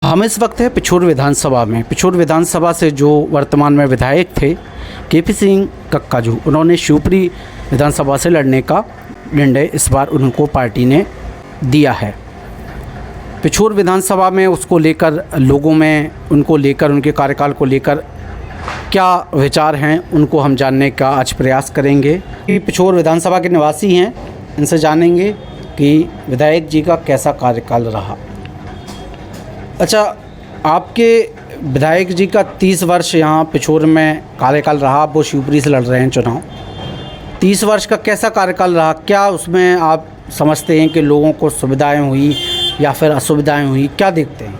हम इस वक्त है पिछोर विधानसभा में। पिछोर विधानसभा से जो वर्तमान में विधायक थे केपी सिंह कक्काजू, उन्होंने शिवपुरी विधानसभा से लड़ने का निर्णय इस बार उनको पार्टी ने दिया है। पिछोर विधानसभा में उसको लेकर लोगों में उनको लेकर उनके कार्यकाल को लेकर क्या विचार हैं, उनको हम जानने का आज प्रयास करेंगे। पिछोर विधानसभा के निवासी हैं, इनसे जानेंगे कि विधायक जी का कैसा कार्यकाल रहा। अच्छा, आपके विधायक जी का 30 वर्ष यहाँ पिछोर में कार्यकाल रहा, वो शिवपुरी से लड़ रहे हैं चुनाव। 30 वर्ष का कैसा कार्यकाल रहा, क्या उसमें आप समझते हैं कि लोगों को सुविधाएं हुई या फिर असुविधाएं हुई, क्या देखते हैं?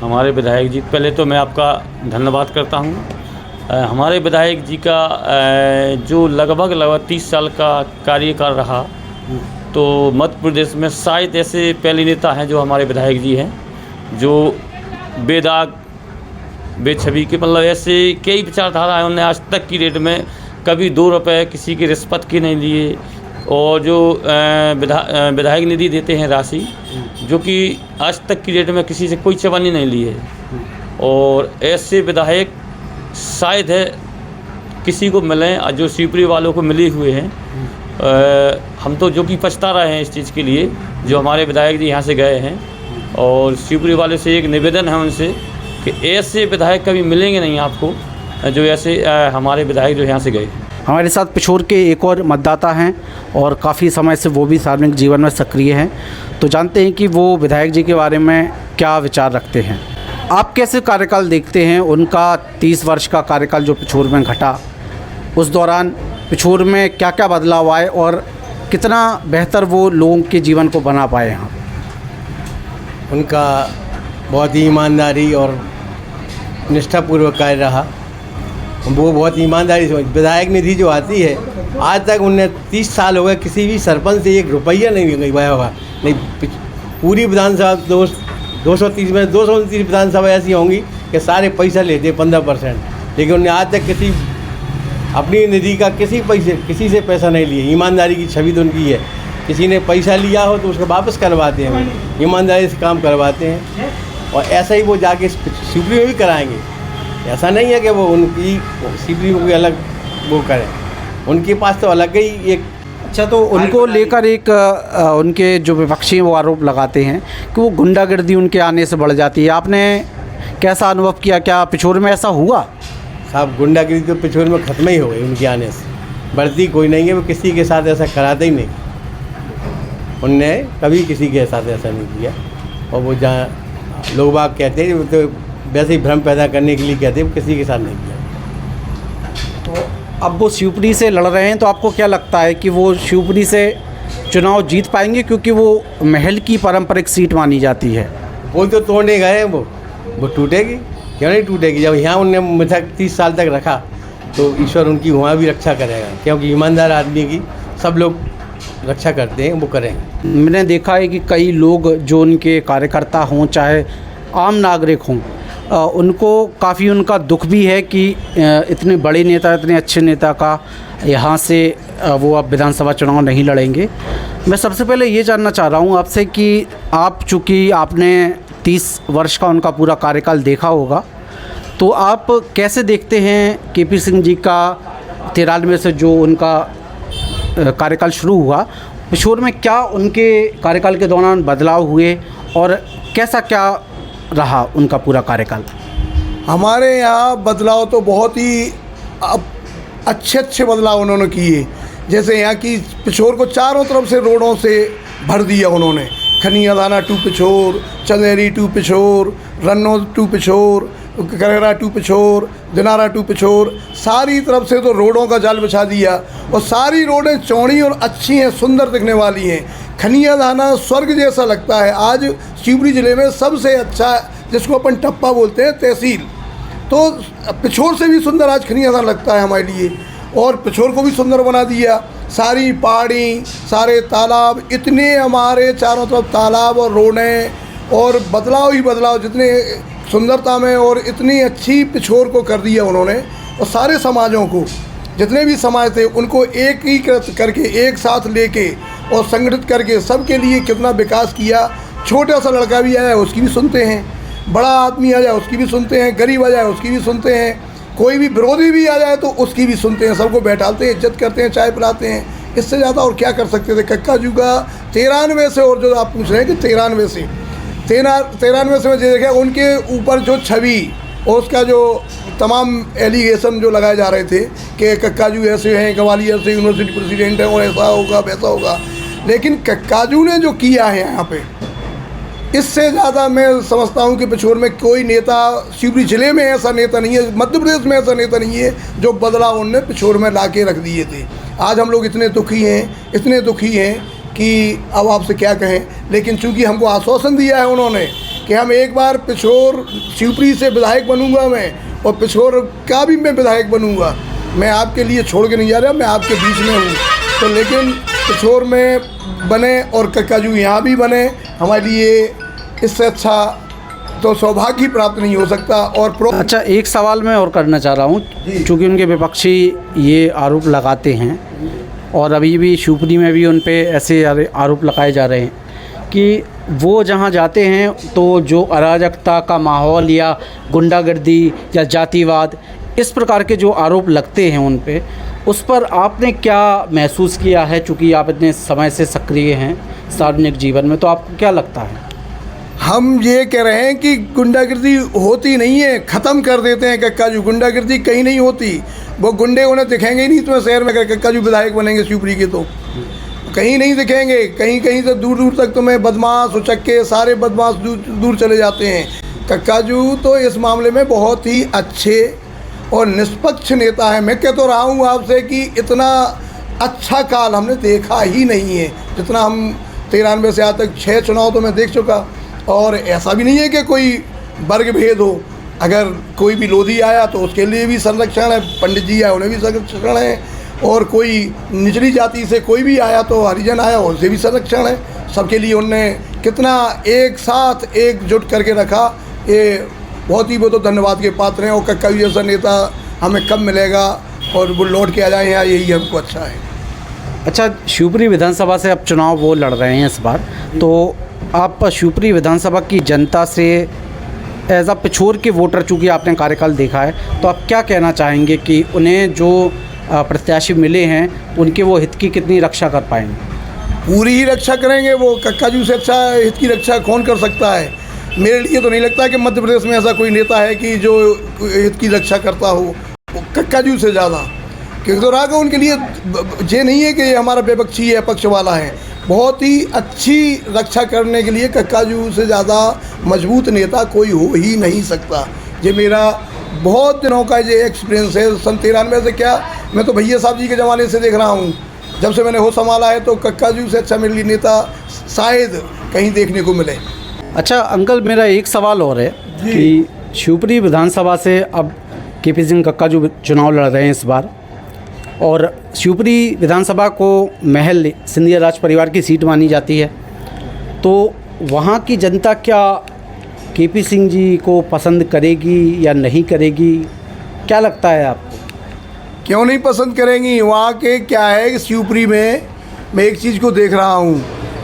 हमारे विधायक जी, पहले तो मैं आपका धन्यवाद करता हूँ। हमारे विधायक जी का जो लगभग 30 साल का कार्यकाल रहा, तो मध्य प्रदेश में शायद ऐसे पहले नेता हैं जो हमारे विधायक जी हैं, जो बेदाग बेछबी के, मतलब ऐसे कई विचारधारा है। उन्होंने आज तक की डेट में कभी 2 रुपये किसी की रिश्वत के नहीं लिए, और जो विधायक निधि देते हैं राशि, जो कि आज तक की डेट में किसी से कोई चवन्नी नहीं ली है। और ऐसे विधायक शायद है किसी को मिलें जो शिवपुरी वालों को मिले हुए हैं। हम तो जो कि पछता रहे हैं इस चीज़ के लिए, जो हमारे विधायक जी यहाँ से गए हैं। और शिवपुरी वाले से एक निवेदन है उनसे कि ऐसे विधायक कभी मिलेंगे नहीं आपको, जो ऐसे हमारे विधायक जो यहाँ से गए। हमारे साथ पिछोर के एक और मतदाता हैं और काफ़ी समय से वो भी सार्वजनिक जीवन में सक्रिय हैं, तो जानते हैं कि वो विधायक जी के बारे में क्या विचार रखते हैं। आप कैसे कार्यकाल देखते हैं उनका? 30 वर्ष का कार्यकाल जो पिछोर में घटा, उस दौरान पिछोर में क्या क्या बदलाव आए और कितना बेहतर वो लोगों के जीवन को बना पाए यहाँ? उनका बहुत ही ईमानदारी और निष्ठापूर्वक कार्य रहा। वो बहुत ईमानदारी से, विधायक निधि जो आती है, आज तक उन्हें 30 साल हो गए, किसी भी सरपंच से 1 रुपया नहीं गया होगा। नहीं, पूरी विधानसभा 230 में 229 विधानसभा ऐसी होंगी कि सारे पैसा लेते 15%, लेकिन उन्हें आज तक किसी अपनी निधि का किसी से पैसा नहीं लिए। ईमानदारी की छवि तो उनकी है। किसी ने पैसा लिया हो तो उसको वापस करवाते हैं, ईमानदारी से काम करवाते हैं। और ऐसा ही वो जाके शिवपुरी में भी कराएंगे। ऐसा नहीं है कि वो उनकी शिवपुरी में कोई अलग वो करें, उनके पास तो अलग ही एक। अच्छा, तो उनको लेकर एक उनके जो विपक्षी वो आरोप लगाते हैं कि वो गुंडागर्दी उनके आने से बढ़ जाती है। आपने कैसा अनुभव किया, क्या पिछोर में ऐसा हुआ? साहब, गुंडागर्दी तो पिछोर में ख़त्म ही हो गई उनके आने से। बढ़ती कोई नहीं है, वो किसी के साथ ऐसा कराते ही नहीं। उनने कभी किसी के साथ ऐसा नहीं किया। और वो जहाँ लोग बाग कहते हैं, वो तो वैसे ही भ्रम पैदा करने के लिए कहते हैं, वो किसी के साथ नहीं किया। तो अब वो शिवपुरी से लड़ रहे हैं, तो आपको क्या लगता है कि वो शिवपुरी से चुनाव जीत पाएंगे? क्योंकि वो महल की पारंपरिक सीट मानी जाती है। वो तो तोड़ने गए हैं, वो टूटेगी क्यों नहीं टूटेगी? जब यहाँ उनने मुझे 30 साल तक रखा, तो ईश्वर उनकी वहाँ भी रक्षा करेगा, क्योंकि ईमानदार आदमी की सब लोग रक्षा करते हैं, वो करेंगे। मैंने देखा है कि कई लोग जो उनके कार्यकर्ता हों, चाहे आम नागरिक हों, उनको काफ़ी उनका दुख भी है कि इतने बड़े नेता, इतने अच्छे नेता का यहाँ से वो अब विधानसभा चुनाव नहीं लड़ेंगे। मैं सबसे पहले ये जानना चाह रहा हूँ आपसे कि आप, चूँकि आपने 30 वर्ष का उनका पूरा कार्यकाल देखा होगा, तो आप कैसे देखते हैं केपी सिंह जी का 93 से जो उनका कार्यकाल शुरू हुआ, पिछोर में क्या उनके कार्यकाल के दौरान बदलाव हुए और कैसा क्या रहा उनका पूरा कार्यकाल? हमारे यहाँ बदलाव तो बहुत ही अच्छे बदलाव उन्होंने किए। जैसे यहाँ की पिछोर को चारों तरफ से रोडों से भर दिया उन्होंने। Khaniyadhana to Pichhore, Chanderi to Pichhore, Ranno to Pichhore, Karera to Pichhore, Dinara to Pichhore, सारी तरफ से तो रोडों का जाल बिछा दिया। और सारी रोडें चौड़ी और अच्छी हैं, सुंदर दिखने वाली हैं। खनियादाना स्वर्ग जैसा लगता है। आज शिवपुरी ज़िले में सबसे अच्छा, जिसको अपन टप्पा बोलते हैं, तहसील, तो पिछोर से भी सुंदर आज खनियादाना लगता है हमारे लिए। और पिछोर को भी सुंदर बना दिया। सारी पहाड़ी, सारे तालाब, इतने हमारे चारों तरफ तालाब और रोडें, और बदलाव ही बदलाव जितने सुंदरता में, और इतनी अच्छी पिछोर को कर दिया उन्होंने। और सारे समाजों को, जितने भी समाज थे, उनको एक ही करके, एक साथ लेके और संगठित करके सबके लिए कितना विकास किया। छोटा सा लड़का भी आया, उसकी भी सुनते हैं। बड़ा आदमी आ जाए उसकी भी सुनते हैं, गरीब आ जाए उसकी भी सुनते हैं, कोई भी विरोधी भी आ जाए तो उसकी भी सुनते हैं, सबको बैठाते हैं, इज्जत करते हैं, चाय पिलाते हैं। इससे ज़्यादा और क्या कर सकते थे। कक्काजू का 93 से, और जो आप पूछ रहे हैं कि 93 से मैं देखा उनके ऊपर जो छवि और उसका जो तमाम एलिगेशन जो लगाए जा रहे थे कि कक्काजू ऐसे हैं, ग्वालियर से यूनिवर्सिटी प्रेसिडेंट है और ऐसा होगा वैसा होगा, लेकिन कक्काजू ने जो किया है यहाँ पे, इससे ज़्यादा मैं समझता हूँ कि पिछोर में कोई नेता, शिवपुरी ज़िले में ऐसा नेता नहीं है, मध्य प्रदेश में ऐसा नेता नहीं है जो बदलाव उनने पिछोर में ला के रख दिए थे। आज हम लोग इतने दुखी हैं कि अब आपसे क्या कहें, लेकिन चूंकि हमको आश्वासन दिया है उन्होंने कि हम एक बार पिछोर शिवपुरी से विधायक बनूंगा मैं, और पिछोर का भी मैं विधायक बनूंगा। मैं आपके लिए छोड़ के नहीं जा रहा, मैं आपके बीच में हूँ। तो लेकिन पिछोर में बने और कक्काजू यहाँ भी बने, हमारे लिए इससे अच्छा तो सौभाग्य प्राप्त नहीं हो सकता। और अच्छा, एक सवाल मैं और करना चाह रहा हूँ, चूँकि उनके विपक्षी ये आरोप लगाते हैं और अभी भी शिवपुरी में भी उन पे ऐसे आरोप लगाए जा रहे हैं कि वो जहाँ जाते हैं तो जो अराजकता का माहौल या गुंडागर्दी या जातिवाद, इस प्रकार के जो आरोप लगते हैं उन पे, उस पर आपने क्या महसूस किया है? चूँकि आप इतने समय से सक्रिय हैं सार्वजनिक जीवन में, तो आपको क्या लगता है? हम ये कह रहे हैं कि गुंडागर्दी होती नहीं है, ख़त्म कर देते हैं कक्काजू। गुंडागर्दी कहीं नहीं होती, वो गुंडे उन्हें दिखेंगे ही नहीं तुम्हें शहर में, कक्काजू विधायक बनेंगे शिवपुरी के तो कहीं नहीं दिखेंगे। कहीं से दूर दूर तक तुम्हें बदमाश उचक्के सारे बदमाश दूर चले जाते हैं। कक्काजू तो इस मामले में बहुत ही अच्छे और निष्पक्ष नेता है। मैं कह तो रहा हूँ आपसे कि इतना अच्छा काल हमने देखा ही नहीं है जितना हम 93 से आज तक 6 चुनाव तो मैं देख चुका। और ऐसा भी नहीं है कि कोई वर्ग भेद हो, अगर कोई भी लोधी आया तो उसके लिए भी संरक्षण है, पंडित जी आए उन्हें भी संरक्षण है, और कोई निचली जाति से कोई भी आया तो हरिजन आया उनसे भी संरक्षण है। सबके लिए उनने कितना एक साथ एकजुट करके रखा, ये बहुत ही वो तो धन्यवाद के पात्र हैं। और कक्काजू जैसा नेता हमें कब मिलेगा और वो लौट के आ जाए यहाँ, यही हमको अच्छा है। अच्छा, शिवपुरी विधानसभा से अब चुनाव वो लड़ रहे हैं इस बार, तो आप शिवपुरी विधानसभा की जनता से एज अ पिछोर के वोटर, चूँकि आपने कार्यकाल देखा है, तो आप क्या कहना चाहेंगे कि उन्हें जो प्रत्याशी मिले हैं उनके वो हित की कितनी रक्षा कर पाएंगे? पूरी ही रक्षा करेंगे वो। कक्काजू से अच्छा हित की रक्षा कौन कर सकता है? मेरे लिए तो नहीं लगता कि मध्य प्रदेश में ऐसा कोई नेता है कि जो हित की रक्षा करता हो कक्काजू से ज़्यादा। क्योंकि तो राघव उनके लिए ये नहीं है कि ये हमारा विपक्षी है, पक्ष वाला है, बहुत ही अच्छी रक्षा करने के लिए कक्काजू से ज़्यादा मजबूत नेता कोई हो ही नहीं सकता। ये मेरा बहुत दिनों का ये एक्सपीरियंस है। सन 93 से क्या, मैं तो भैया साहब जी के ज़माने से देख रहा हूँ, जब से मैंने होश संभाला है, तो कक्काजू से अच्छा मेरे लिए नेता शायद कहीं देखने को मिले। अच्छा अंकल, मेरा एक सवाल और है कि शिवपुरी विधानसभा से अब केपी सिंह कक्काजू चुनाव लड़ रहे हैं इस बार, और शिवपुरी विधानसभा को महल सिंधिया राज परिवार की सीट मानी जाती है, तो वहाँ की जनता क्या केपी सिंह जी को पसंद करेगी या नहीं करेगी? क्या लगता है आपको? क्यों नहीं पसंद करेंगी? वहाँ के क्या है कि शिवपुरी में मैं एक चीज़ को देख रहा हूँ,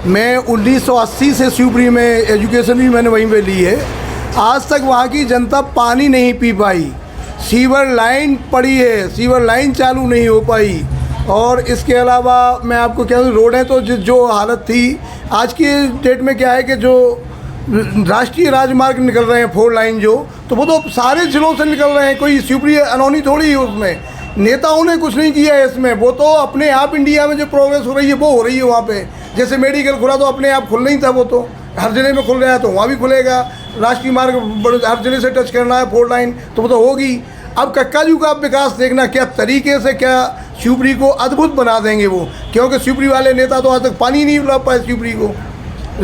मैं 1980 से शिवपुरी में एजुकेशन भी मैंने वहीं पे ली है। आज तक वहाँ की जनता पानी नहीं पी पाई, सीवर लाइन पड़ी है, सीवर लाइन चालू नहीं हो पाई। और इसके अलावा मैं आपको क्या हूँ, रोडें तो जो हालत थी, आज के डेट में क्या है कि जो राष्ट्रीय राजमार्ग निकल रहे हैं 4 लाइन जो, तो वो तो सारे ज़िलों से निकल रहे हैं, कोई शिवपुरी अनोनी थोड़ी है उसमें। नेताओं ने कुछ नहीं किया है इसमें, वो तो अपने आप इंडिया में जो प्रोग्रेस हो रही है वो हो रही है वहाँ पे। जैसे मेडिकल खुला तो अपने आप खुल नहीं था, वो तो हर ज़िले में खुल रहा है, तो वहाँ भी खुलेगा। राष्ट्रीय मार्ग हर ज़िले से टच करना है 4 लाइन, तो वो तो होगी। अब कक्काजू का विकास देखना क्या तरीके से, क्या शिवपुरी को अद्भुत बना देंगे वो, क्योंकि शिवपुरी वाले नेता तो आज तक पानी नहीं ला पाए, शिवपुरी को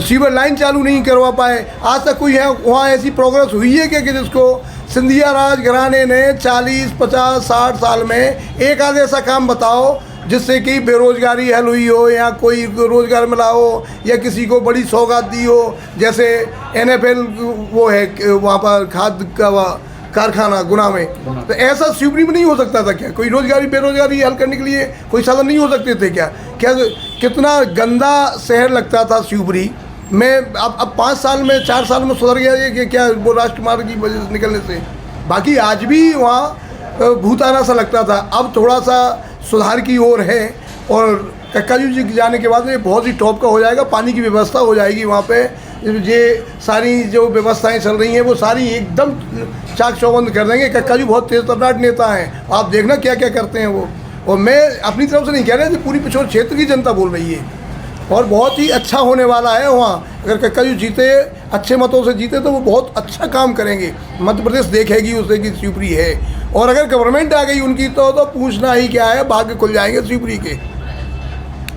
सीवर लाइन चालू नहीं करवा पाए। आज तक कोई है वहाँ ऐसी प्रोग्रेस हुई है कि जिसको सिंधिया राज घराने ने 40, 50, 60 साल में एक आध ऐसा काम बताओ जिससे कि बेरोजगारी हल हुई हो, या कोई रोज़गार मिला हो, या किसी को बड़ी सौगात दी हो। जैसे NFL वो है वहाँ पर खाद का कारखाना गुना में, तो ऐसा शिवपुरी में नहीं हो सकता था क्या? कोई रोजगारी बेरोजगारी हल करने के लिए कोई साधन नहीं हो सकते थे क्या? कितना गंदा शहर लगता था शिवपुरी, मैं अब 5 साल में 4 साल में सुधर गया ये कि क्या वो राजकुमार की वजह से निकलने से। बाकी आज भी वहाँ भूताना सा लगता था, अब थोड़ा सा सुधार की ओर है और कक्काजू जी जाने के बाद ये बहुत ही टॉप का हो जाएगा। पानी की व्यवस्था हो जाएगी वहाँ पे, ये सारी जो व्यवस्थाएं चल रही हैं वो सारी एकदम चाक चौबंद कर देंगे। कक्काजू बहुत तेज तर्राट नेता हैं, आप देखना क्या क्या करते हैं वो। और मैं अपनी तरफ से नहीं कह रहा कि पूरी पिछोर क्षेत्र की जनता बोल रही है और बहुत ही अच्छा होने वाला है वहाँ। अगर कक्काजू जीते, अच्छे मतों से जीते तो वो बहुत अच्छा काम करेंगे। मध्य प्रदेश देखेगी उसे कि शिवपुरी है, और अगर गवर्नमेंट आ गई उनकी तो पूछना ही क्या है, भाग्य खुल जाएंगे शिवपुरी के।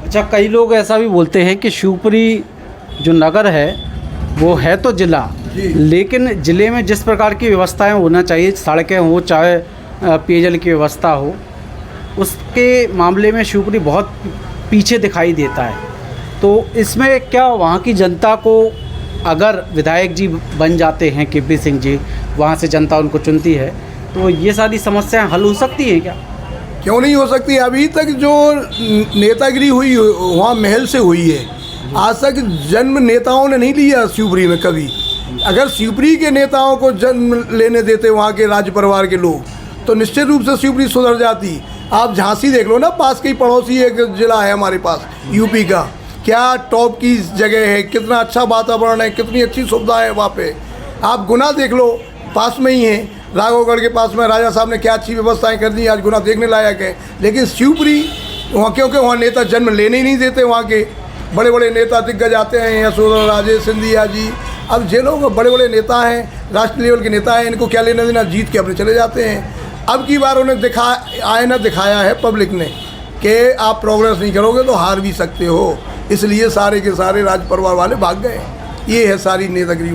अच्छा, कई लोग ऐसा भी बोलते हैं कि शिवपुरी जो नगर है वो है तो ज़िला, लेकिन ज़िले में जिस प्रकार की व्यवस्थाएं होना चाहिए, सड़कें हो चाहे पेयजल की व्यवस्था हो, उसके मामले में शिवपुरी बहुत पीछे दिखाई देता है। तो इसमें क्या वहाँ की जनता को, अगर विधायक जी बन जाते हैं केपी सिंह जी, वहाँ से जनता उनको चुनती है, तो ये सारी समस्याएं हल हो सकती हैं क्या? क्यों नहीं हो सकती। अभी तक जो नेतागिरी हुई वहाँ महल से हुई है, आज तक जन्म नेताओं ने नहीं लिया शिवपुरी में कभी। अगर शिवपुरी के नेताओं को जन्म लेने देते वहाँ के राज परिवार के लोग, तो निश्चित रूप से शिवपुरी सुधर जाती। आप झांसी देख लो ना, पास के ही पड़ोसी एक ज़िला है हमारे पास यूपी का, क्या टॉप की जगह है, कितना अच्छा वातावरण है, कितनी अच्छी सुविधा है वहाँ पे। आप गुना देख लो, पास में ही है, राघवगढ़ के पास में राजा साहब ने क्या अच्छी व्यवस्थाएं कर दी, आज गुना देखने लायक है। लेकिन शिवपुरी वहाँ, क्योंकि वहाँ नेता जन्म लेने ही नहीं देते, वहाँ के बड़े बड़े नेता दिग्गज आते हैं, यशोधरा राजे सिंधिया जी, अब जे लोग बड़े बड़े नेता हैं, राष्ट्रीय लेवल के नेता हैं, इनको क्या लेना देना, जीत के अपने चले जाते हैं। अब की बार उन्हें आईना दिखाया है पब्लिक ने कि आप प्रोग्रेस नहीं करोगे तो हार भी सकते हो, इसलिए सारे के सारे राज परिवार वाले भाग गए। ये है सारी नेतागिरी।